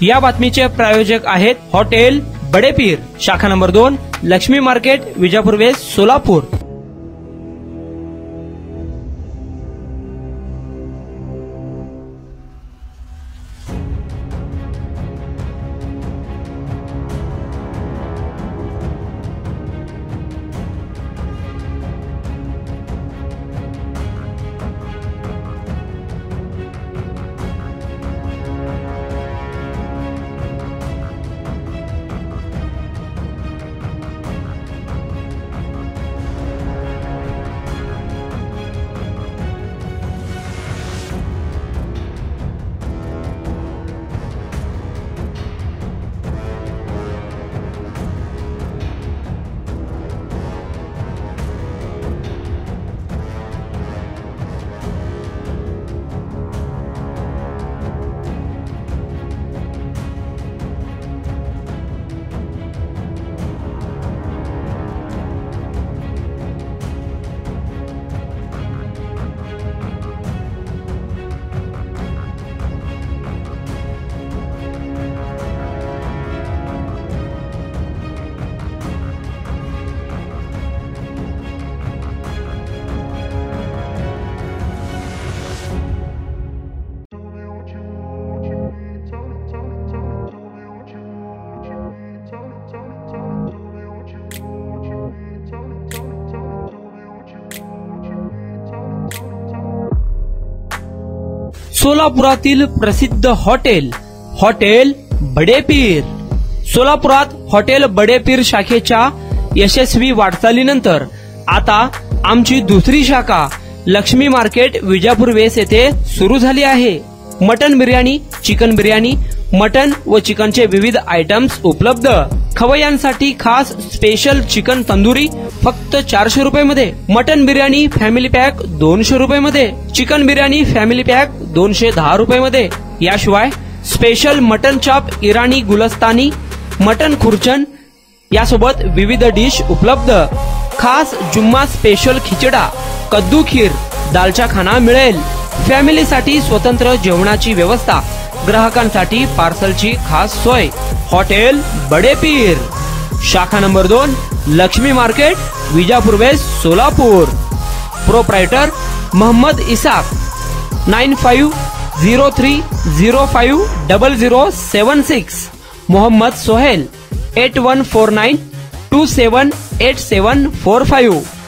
या बातमीचे प्रायोजक आहेत हॉटेल बडेपीर, शाखा number 2, Lakshmi market, Vijapur west, Solapur. सोलापुरातील प्रसिद्ध हॉटेल बडेपीर। सोलापुरात हॉटेल बडेपीर शाखेच्या यशस्वी वाटचालीनंतर आता आमची दुसरी शाखा लक्ष्मी मार्केट, विजापूर वेस्ट येथे सुरू झाली आहे। Mutton biryani, chicken biryani, mutton व चिकनचे विविध आयटम्स उपलब्ध। खवय्यांसाठी खास स्पेशल चिकन तंदुरी फक्त 400 रुपये मध्ये, मटन बिर्याणी फॅमिली पॅक 200 रुपये मध्ये, चिकन बिर्याणी फॅमिली पॅक 210 रुपये मध्ये। याशिवाय स्पेशल मटन चाप, इराणी गुलस्तानी, मटन खुर्चन यासोबत विविध डिश उपलब्ध। खास जुम्मा स्पेशल खिचडा, कद्दू खीर, दालचा खाना मिळेल। फॅमिलीसाठी स्वतंत्र जेवणाची व्यवस्था, ग्राहकांसाठी पार्सलची खास सोय। हॉटेल बडेपीर, शाखा number 2, Lakshmi market, Vijapur west, Solapur. Proprietor Mohammad Isaq, 9503050076। Mohammad Sohail, 8149278745।